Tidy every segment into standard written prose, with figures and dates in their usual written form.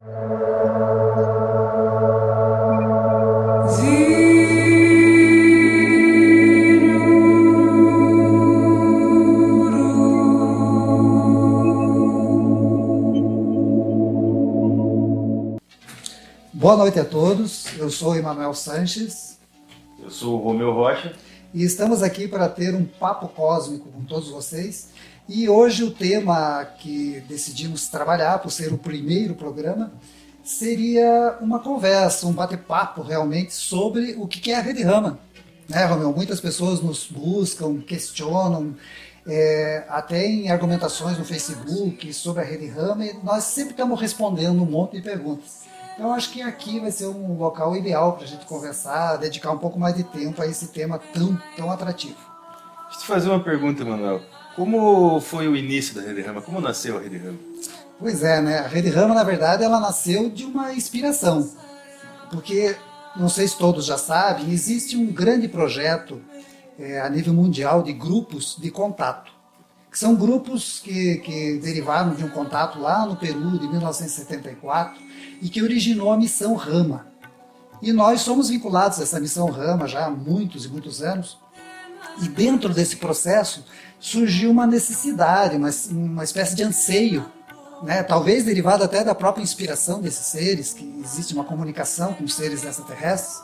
Boa noite a todos, eu sou Emanuel Sanches. Eu sou o Romeu Rocha. E estamos aqui para ter um papo cósmico com todos vocês. E hoje o tema que decidimos trabalhar, por ser o primeiro programa, seria uma conversa, um bate-papo realmente sobre o que é a Rede Rama. Né, Romeu? Muitas pessoas nos buscam, questionam, até em argumentações no Facebook sobre a Rede Rama, e nós sempre estamos respondendo um monte de perguntas. Então acho que aqui vai ser um local ideal para a gente conversar, dedicar um pouco mais de tempo a esse tema tão atrativo. Deixa eu te fazer uma pergunta, Emanuel. Como foi o início da Rede Rama? Como nasceu a Rede Rama? Pois é, né? A Rede Rama, na verdade, ela nasceu de uma inspiração. Porque, não sei se todos já sabem, existe um grande projeto a nível mundial de grupos de contato. Que são grupos que derivaram de um contato lá no Peru, de 1974, e que originou a Missão Rama. E nós somos vinculados a essa Missão Rama já há muitos e muitos anos. E dentro desse processo surgiu uma necessidade, uma espécie de anseio, né? Talvez derivado até da própria inspiração desses seres, que existe uma comunicação com os seres extraterrestres.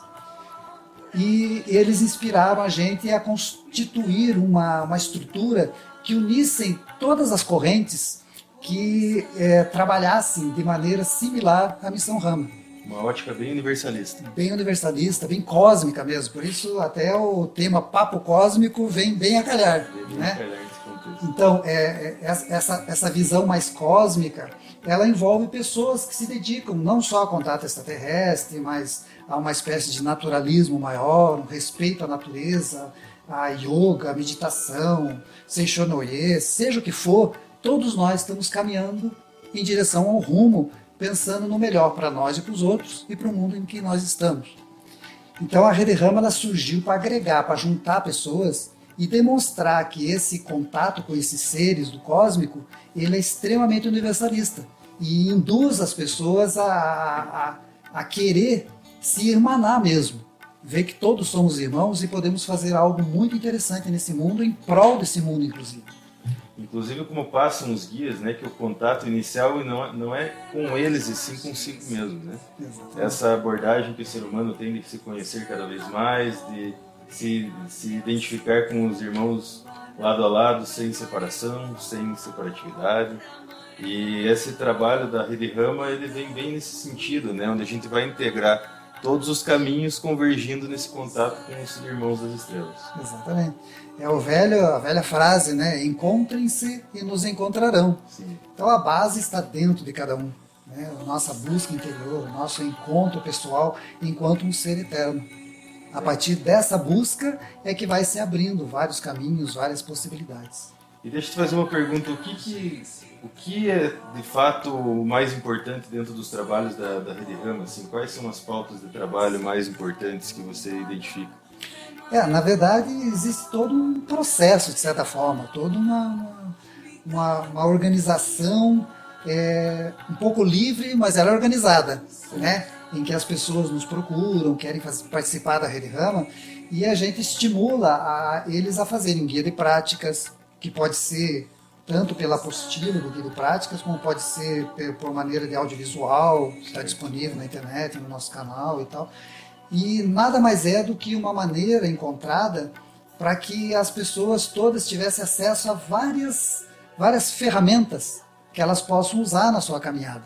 E eles inspiraram a gente a constituir uma estrutura que unissem todas as correntes que trabalhassem de maneira similar à Missão Rama. Uma ótica bem universalista. Bem universalista, bem cósmica mesmo. Por isso até o tema papo cósmico vem bem a calhar. Né? Então, essa visão mais cósmica, ela envolve pessoas que se dedicam não só ao contato extraterrestre, mas a uma espécie de naturalismo maior, um respeito à natureza, a yoga, a meditação, Seishonoye, seja o que for, todos nós estamos caminhando em direção ao rumo, pensando no melhor para nós e para os outros e para o mundo em que nós estamos. Então a Rede Rama ela surgiu para agregar, para juntar pessoas e demonstrar que esse contato com esses seres do cósmico ele é extremamente universalista e induz as pessoas a querer se irmanar mesmo, ver que todos somos irmãos e podemos fazer algo muito interessante nesse mundo, em prol desse mundo inclusive. Inclusive como passam os guias, né, que o contato inicial não é com eles e sim consigo mesmo, né? Essa abordagem que o ser humano tem de se conhecer cada vez mais, de se identificar com os irmãos lado a lado, sem separação, sem separatividade. E esse trabalho da Rede Rama, ele vem bem nesse sentido, né, onde a gente vai integrar todos os caminhos convergindo nesse contato com os irmãos das estrelas. Exatamente. É a velha frase, né? Encontrem-se e nos encontrarão. Sim. Então a base está dentro de cada um. Né? A nossa busca interior, o nosso encontro pessoal enquanto um ser eterno. A partir dessa busca é que vai se abrindo vários caminhos, várias possibilidades. E deixa eu te fazer uma pergunta, o que é de fato o mais importante dentro dos trabalhos da Rede Rama? Assim, quais são as pautas de trabalho mais importantes que você identifica? Na verdade, existe todo um processo, de certa forma, toda uma organização um pouco livre, mas ela é organizada, né? Em que as pessoas nos procuram, querem participar da Rede Rama, e a gente estimula eles a fazerem guia de práticas, que pode ser tanto pela apostila do guia de práticas, como pode ser por maneira de audiovisual, está disponível na internet, no nosso canal e tal. E nada mais é do que uma maneira encontrada para que as pessoas todas tivessem acesso a várias ferramentas que elas possam usar na sua caminhada.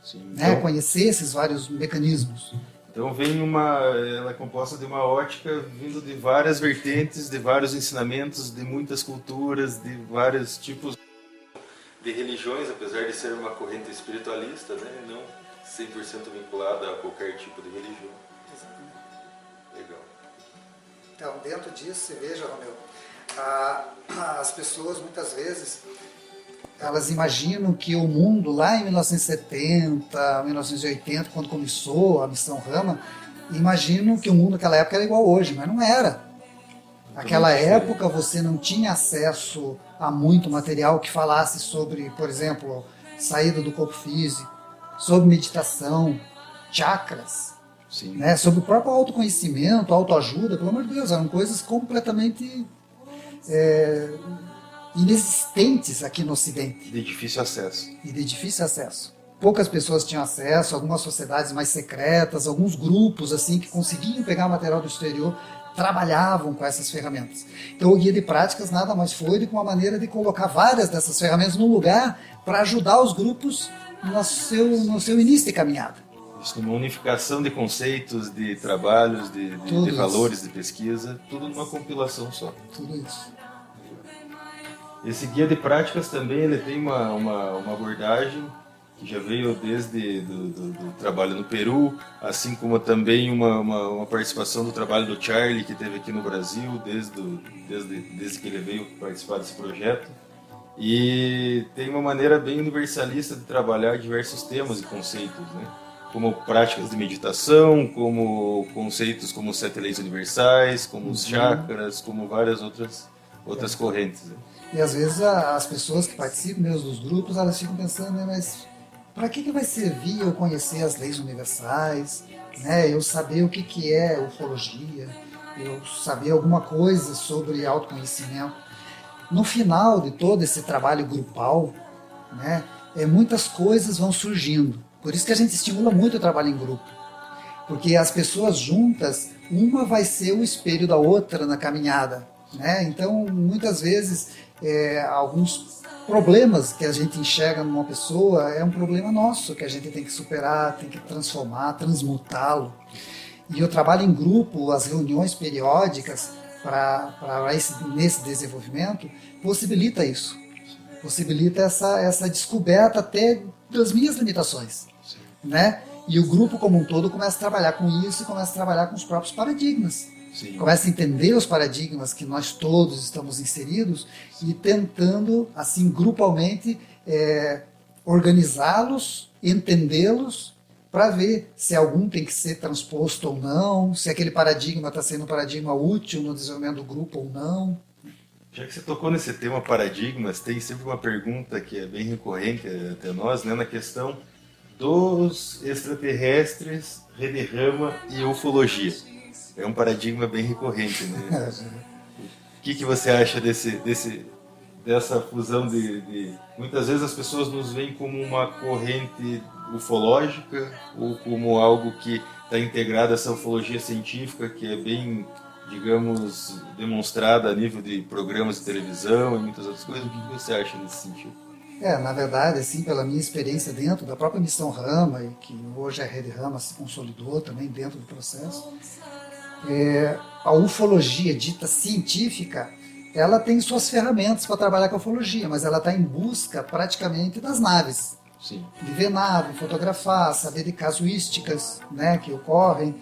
Sim, né? Conhecer esses vários mecanismos. Então ela é composta de uma ótica vindo de várias vertentes, de vários ensinamentos, de muitas culturas, de vários tipos de religiões, apesar de ser uma corrente espiritualista, né? Não 100% vinculada a qualquer tipo de religião. Legal. Então, dentro disso, você veja, Romeu, as pessoas muitas vezes elas imaginam que o mundo lá em 1970, 1980, quando começou a Missão Rama, imaginam que o mundo naquela época era igual hoje, mas não era. Naquela época você não tinha acesso a muito material que falasse sobre, por exemplo, saída do corpo físico, sobre meditação, chakras, né, sobre o próprio autoconhecimento, autoajuda, pelo amor de Deus, eram coisas completamente inexistentes aqui no Ocidente. De difícil acesso. E de difícil acesso. Poucas pessoas tinham acesso, algumas sociedades mais secretas, alguns grupos assim que conseguiam pegar material do exterior, trabalhavam com essas ferramentas. Então o guia de práticas nada mais foi do que uma maneira de colocar várias dessas ferramentas no lugar para ajudar os grupos no seu início de caminhada. Isso, numa unificação de conceitos, de trabalhos, de valores, de pesquisa, tudo numa compilação só. Tudo isso. Esse guia de práticas também ele tem uma abordagem que já veio desde do trabalho no Peru, assim como também uma participação do trabalho do Charlie, que teve aqui no Brasil, desde que ele veio participar desse projeto. E tem uma maneira bem universalista de trabalhar diversos temas e conceitos, né? Como práticas de meditação, como conceitos como 7 leis universais, como os chakras, como várias outras correntes, né? E às vezes as pessoas que participam mesmo dos grupos, elas ficam pensando, né, mas para que vai servir eu conhecer as leis universais, né, eu saber o que é ufologia, eu saber alguma coisa sobre autoconhecimento? No final de todo esse trabalho grupal, né, muitas coisas vão surgindo. Por isso que a gente estimula muito o trabalho em grupo. Porque as pessoas juntas, uma vai ser o espelho da outra na caminhada, né? Então, muitas vezes, alguns problemas que a gente enxerga numa pessoa é um problema nosso, que a gente tem que superar, tem que transformar, transmutá-lo. E o trabalho em grupo, as reuniões periódicas nesse desenvolvimento, possibilita isso. Possibilita essa descoberta até das minhas limitações, né? E o grupo como um todo começa a trabalhar com isso e começa a trabalhar com os próprios paradigmas. Sim. Começa a entender os paradigmas que nós todos estamos inseridos e tentando, assim, grupalmente, organizá-los, entendê-los, para ver se algum tem que ser transposto ou não, se aquele paradigma está sendo um paradigma útil no desenvolvimento do grupo ou não. Já que você tocou nesse tema paradigmas, tem sempre uma pergunta que é bem recorrente até nós, né, na questão dos extraterrestres, Rede Rama e ufologia. É um paradigma bem recorrente, né? O que você acha dessa fusão de... Muitas vezes as pessoas nos veem como uma corrente ufológica ou como algo que está integrado a essa ufologia científica que é bem, digamos, demonstrada a nível de programas de televisão e muitas outras coisas. O que você acha nesse sentido? Na verdade, assim, pela minha experiência dentro da própria Missão Rama, e que hoje a Rede Rama se consolidou também dentro do processo, a ufologia dita científica, ela tem suas ferramentas para trabalhar com a ufologia, mas ela está em busca praticamente das naves. Sim. De ver nave, fotografar, saber de casuísticas, né, que ocorrem.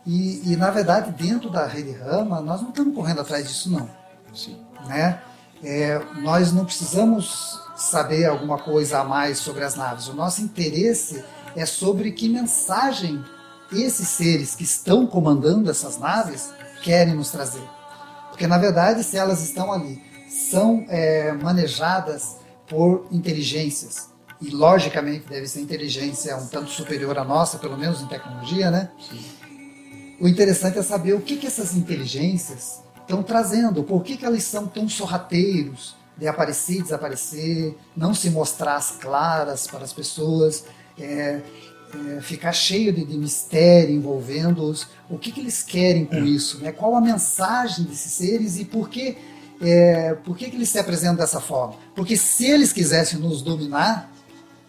E, na verdade, dentro da Rede Rama, nós não estamos correndo atrás disso, não. Sim. Né? Nós não precisamos saber alguma coisa a mais sobre as naves. O nosso interesse é sobre que mensagem esses seres que estão comandando essas naves querem nos trazer. Porque, na verdade, se elas estão ali, são manejadas por inteligências, e logicamente deve ser inteligência um tanto superior à nossa, pelo menos em tecnologia, né? Sim. O interessante é saber o que essas inteligências estão trazendo, por que elas são tão sorrateiros de aparecer e desaparecer, não se mostrar às claras para as pessoas, ficar cheio de mistério envolvendo-os, o que eles querem com isso, né? Qual a mensagem desses seres e por que eles se apresentam dessa forma? Porque se eles quisessem nos dominar,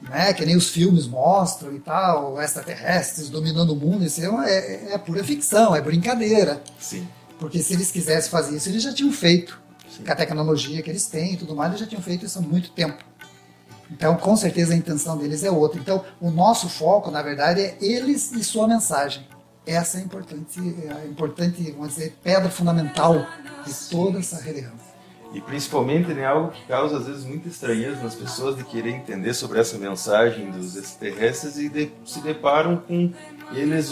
né, que nem os filmes mostram e tal, extraterrestres dominando o mundo, isso é pura ficção, é brincadeira. Sim. Porque se eles quisessem fazer isso, eles já tinham feito. Sim. Com a tecnologia que eles têm e tudo mais, eles já tinham feito isso há muito tempo. Então, com certeza, a intenção deles é outra. Então, o nosso foco, na verdade, é eles e sua mensagem. Essa é a importante, vamos dizer, pedra fundamental de toda essa religião. E principalmente, né, algo que causa às vezes muita estranheza nas pessoas de querer entender sobre essa mensagem dos extraterrestres e se deparam com eles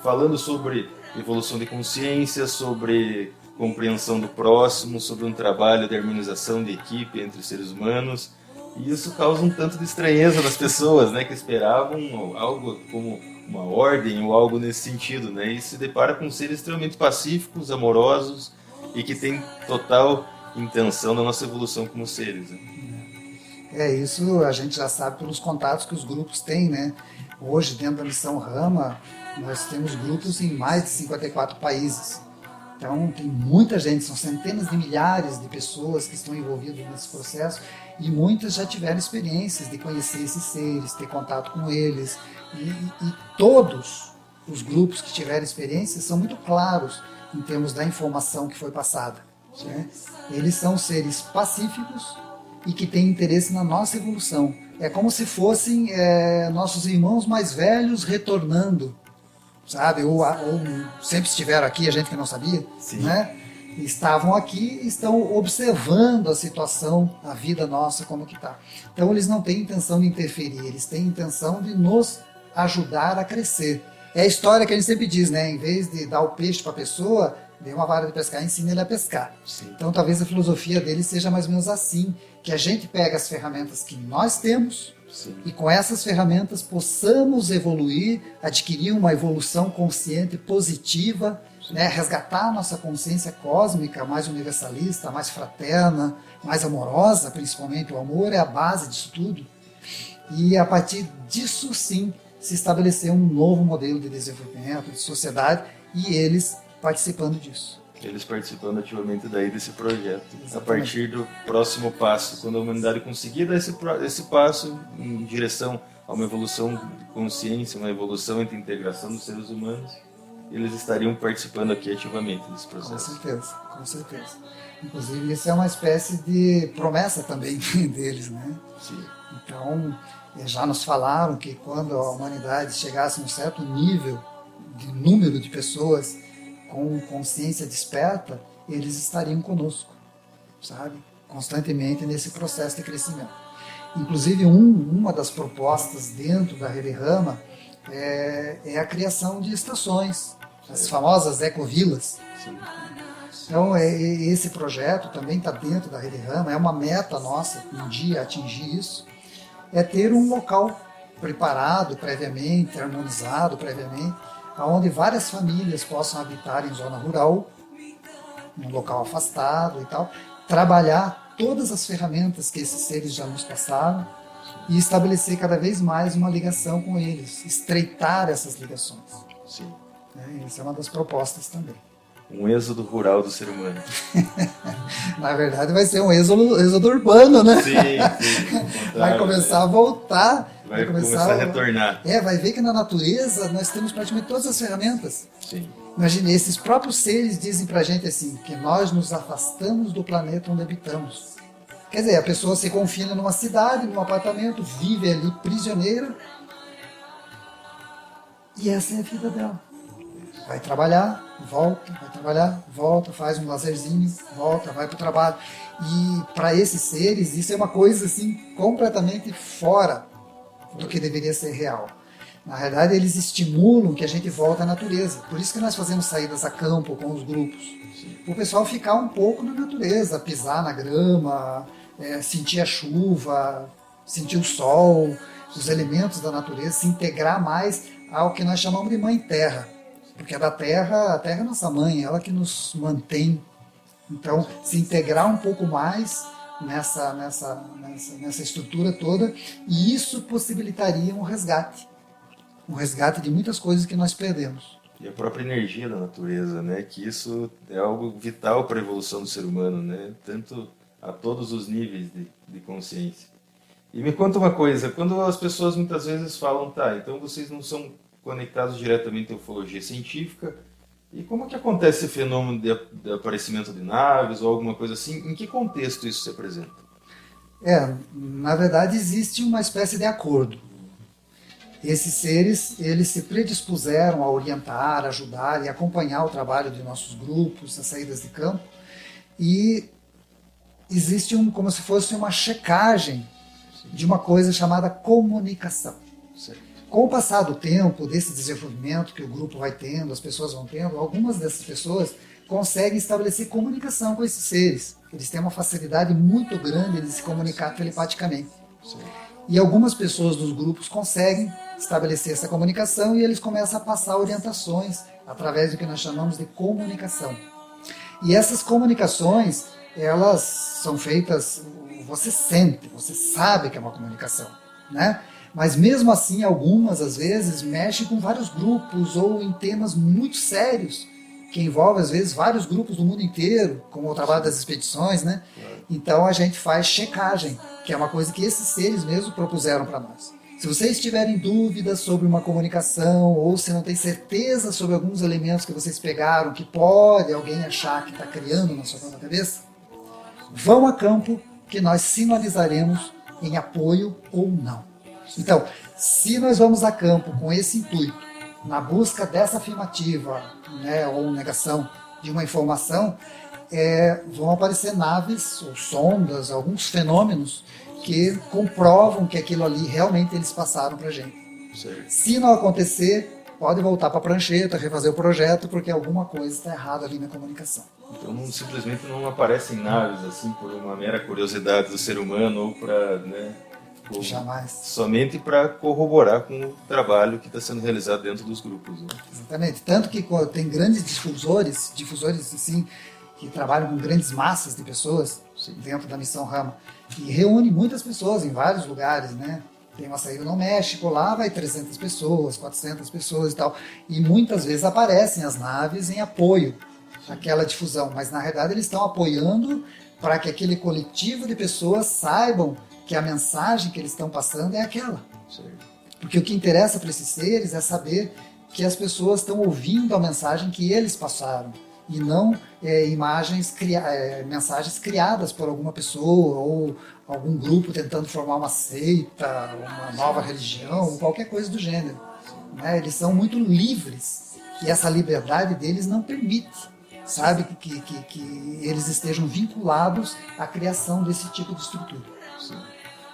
falando sobre evolução de consciência, sobre compreensão do próximo, sobre um trabalho de harmonização de equipe entre os seres humanos. E isso causa um tanto de estranheza nas pessoas, né, que esperavam algo como uma ordem ou algo nesse sentido, né, e se depara com seres extremamente pacíficos, amorosos e que têm total intenção da nossa evolução como seres. Né? Isso a gente já sabe pelos contatos que os grupos têm, né? Hoje, dentro da Missão Rama, nós temos grupos em mais de 54 países. Então, tem muita gente, são centenas de milhares de pessoas que estão envolvidas nesse processo e muitas já tiveram experiências de conhecer esses seres, ter contato com eles. E todos os grupos que tiveram experiência são muito claros em termos da informação que foi passada. Né? Eles são seres pacíficos e que têm interesse na nossa evolução. É como se fossem nossos irmãos mais velhos retornando, sabe? Ou sempre estiveram aqui, a gente que não sabia, né? Estavam aqui e estão observando a situação, a vida nossa, como que está. Então eles não têm intenção de interferir, eles têm intenção de nos ajudar a crescer. É a história que a gente sempre diz, né? Em vez de dar o peixe para a pessoa, dê uma vara de pescar e ensina ele a pescar. Sim. Então talvez a filosofia dele seja mais ou menos assim, que a gente pega as ferramentas que nós temos e com essas ferramentas possamos evoluir, adquirir uma evolução consciente positiva, né? Resgatar a nossa consciência cósmica mais universalista, mais fraterna, mais amorosa, principalmente. O amor é a base disso tudo. E a partir disso sim se estabelecer um novo modelo de desenvolvimento, de sociedade, e eles participando disso. Eles participando ativamente daí desse projeto. Exatamente. A partir do próximo passo, quando a humanidade conseguir dar esse passo em direção a uma evolução de consciência, uma evolução entre a integração dos seres humanos, eles estariam participando aqui ativamente desse processo. Com certeza. Inclusive, isso é uma espécie de promessa também deles, né? Sim. Então, já nos falaram que quando a humanidade chegasse a um certo nível de número de pessoas com consciência desperta, eles estariam conosco, sabe? Constantemente nesse processo de crescimento. Inclusive, uma das propostas dentro da Rede Rama é a criação de estações, as famosas ecovilas. Sim. Então, esse projeto também está dentro da Rede Rama, é uma meta nossa, um dia atingir isso, é ter um local preparado previamente, harmonizado previamente, onde várias famílias possam habitar em zona rural, num local afastado e tal, trabalhar todas as ferramentas que esses seres já nos passaram e estabelecer cada vez mais uma ligação com eles, estreitar essas ligações. Sim. Essa é uma das propostas também. Um êxodo rural do ser humano. Na verdade vai ser um êxodo urbano, né? Sim. Vai começar a voltar. Vai começar a retornar. Vai ver que na natureza nós temos praticamente todas as ferramentas. Sim. Imagine, esses próprios seres dizem pra gente assim, que nós nos afastamos do planeta onde habitamos. Quer dizer, a pessoa se confina numa cidade, num apartamento, vive ali prisioneira, e essa é a vida dela. Vai trabalhar, volta, faz um lazerzinho, volta, vai para o trabalho. E para esses seres, isso é uma coisa assim completamente fora do que deveria ser real. Na realidade, eles estimulam que a gente volte à natureza. Por isso que nós fazemos saídas a campo com os grupos. O pessoal ficar um pouco na natureza, pisar na grama, sentir a chuva, sentir o sol, os elementos da natureza, se integrar mais ao que nós chamamos de Mãe Terra. Porque a Terra é nossa mãe, ela que nos mantém. Então, se integrar um pouco mais nessa estrutura toda, e isso possibilitaria um resgate de muitas coisas que nós perdemos. E a própria energia da natureza, né? Que isso é algo vital para a evolução do ser humano, né? Tanto a todos os níveis de consciência. E me conta uma coisa, quando as pessoas muitas vezes falam, tá, então vocês não são conectados diretamente à ufologia científica, e como que acontece esse fenômeno de aparecimento de naves ou alguma coisa assim? Em que contexto isso se apresenta? Na verdade existe uma espécie de acordo. Esses seres, eles se predispuseram a orientar, ajudar e acompanhar o trabalho de nossos grupos, as saídas de campo, e existe como se fosse uma checagem de uma coisa chamada comunicação. Certo. Com o passar do tempo, desse desenvolvimento que o grupo vai tendo, as pessoas vão tendo, algumas dessas pessoas conseguem estabelecer comunicação com esses seres. Eles têm uma facilidade muito grande de se comunicar telepaticamente. Sim. E algumas pessoas dos grupos conseguem estabelecer essa comunicação e eles começam a passar orientações através do que nós chamamos de comunicação. E essas comunicações, elas são feitas, você sente, você sabe que é uma comunicação, né? Mas mesmo assim, algumas, às vezes, mexem com vários grupos ou em temas muito sérios, que envolvem, às vezes, vários grupos do mundo inteiro, como o trabalho das expedições, né? Então a gente faz checagem, que é uma coisa que esses seres mesmo propuseram para nós. Se vocês tiverem dúvidas sobre uma comunicação, ou se não tem certeza sobre alguns elementos que vocês pegaram, que pode alguém achar que está criando na sua própria cabeça, vão a campo que nós sinalizaremos em apoio ou não. Então, se nós vamos a campo com esse intuito, na busca dessa afirmativa, né, ou negação de uma informação, vão aparecer naves ou sondas, alguns fenômenos que comprovam que aquilo ali realmente eles passaram para a gente. Certo. Se não acontecer, pode voltar para a prancheta, refazer o projeto, porque alguma coisa está errada ali na comunicação. Então simplesmente não aparecem naves assim por uma mera curiosidade do ser humano ou para, né, jamais. Somente para corroborar com o trabalho que está sendo realizado dentro dos grupos. Né? Exatamente. Tanto que tem grandes difusores assim, que trabalham com grandes massas de pessoas, sim, dentro da missão Rama, e reúne muitas pessoas em vários lugares, né? Tem uma saída no México, lá vai 300 pessoas, 400 pessoas e tal, e muitas vezes aparecem as naves em apoio àquela difusão, mas na realidade eles estão apoiando para que aquele coletivo de pessoas saibam que a mensagem que eles estão passando é aquela. Sim. Porque o que interessa para esses seres é saber que as pessoas estão ouvindo a mensagem que eles passaram, e não mensagens criadas por alguma pessoa ou algum grupo tentando formar uma seita, uma nova religião, ou qualquer coisa do gênero. Né? Eles são muito livres e essa liberdade deles não permite, sabe, que eles estejam vinculados à criação desse tipo de estrutura. Sim.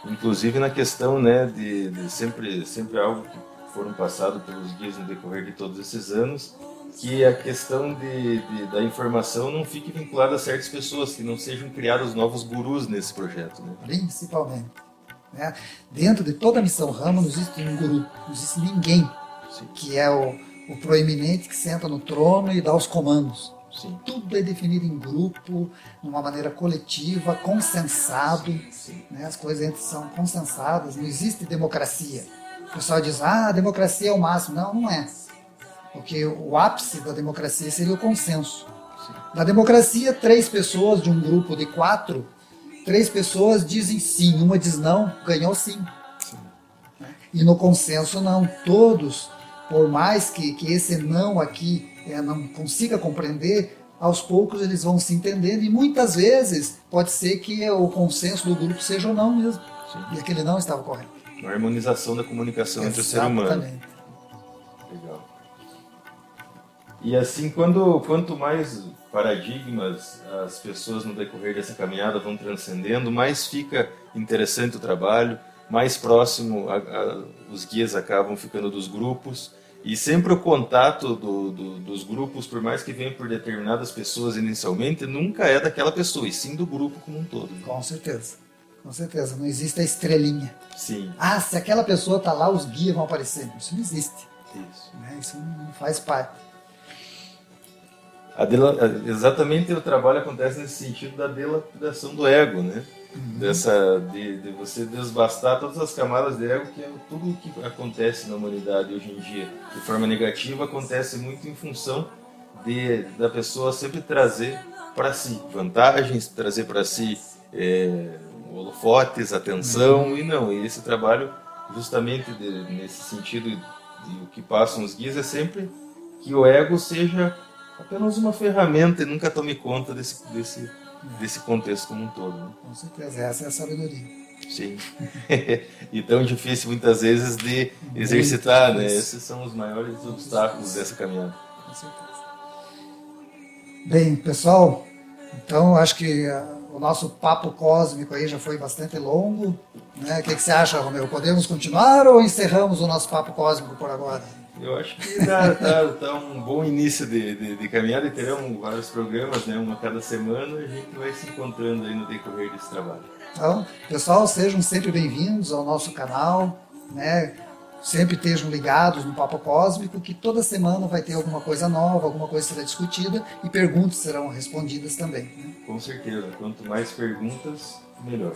Inclusive na questão, né, de sempre algo que foram passados pelos guias no decorrer de todos esses anos, que a questão da informação não fique vinculada a certas pessoas, que não sejam criados novos gurus nesse projeto. Né? Principalmente. Né? Dentro de toda a missão Rama não existe um guru, não existe ninguém. Sim. Que é o proeminente que senta no trono e dá os comandos. Sim. Tudo é definido em grupo, de uma maneira coletiva, consensado. Sim. Né? As coisas são consensadas, não existe democracia. O pessoal diz, a democracia é o máximo. Não, não é. Porque o ápice da democracia seria o consenso. Sim. Na democracia, 3 pessoas de um grupo de 4, 3 pessoas dizem sim, uma diz não, ganhou sim. Sim. E no consenso não, todos, por mais que esse não aqui não consiga compreender, aos poucos eles vão se entendendo e muitas vezes pode ser que o consenso do grupo seja o não mesmo. Sim. E aquele não estava correto. Uma harmonização da comunicação entre o ser humano. Exatamente. Legal. E assim, quanto mais paradigmas as pessoas no decorrer dessa caminhada vão transcendendo, mais fica interessante o trabalho, mais próximo os guias acabam ficando dos grupos, e sempre o contato dos grupos, por mais que venha por determinadas pessoas inicialmente, nunca é daquela pessoa, e sim do grupo como um todo. Né? Com certeza. Com certeza, não existe a estrelinha. Sim. Ah, se aquela pessoa está lá, os guias vão aparecer. Isso não existe. Isso. Né? Isso não faz parte. Exatamente, o trabalho acontece nesse sentido da dilapidação do ego, né? Uhum. De você desbastar todas as camadas de ego, que é tudo o que acontece na humanidade hoje em dia de forma negativa acontece muito em função da pessoa sempre trazer para si vantagens, trazer para si holofotes, atenção, uhum. E esse trabalho justamente nesse sentido, e o que passam os guias é sempre que o ego seja apenas uma ferramenta e nunca tome conta desse contexto como um todo. Né? Com certeza, essa é a sabedoria. Sim. E tão difícil muitas vezes de exercitar, né? Esses são os maiores obstáculos dessa caminhada. Com certeza. Bem, pessoal, então acho que o nosso papo cósmico aí já foi bastante longo, né? O que você acha, Romeu? Podemos continuar ou encerramos o nosso papo cósmico por agora? Eu acho que tá um bom início de caminhada e teremos vários programas, né? Um a cada semana, a gente vai se encontrando aí no decorrer desse trabalho. Então, pessoal, sejam sempre bem-vindos ao nosso canal, né? Sempre estejam ligados no Papo Cósmico, que toda semana vai ter alguma coisa nova, alguma coisa será discutida e perguntas serão respondidas também, né? Com certeza, quanto mais perguntas, melhor.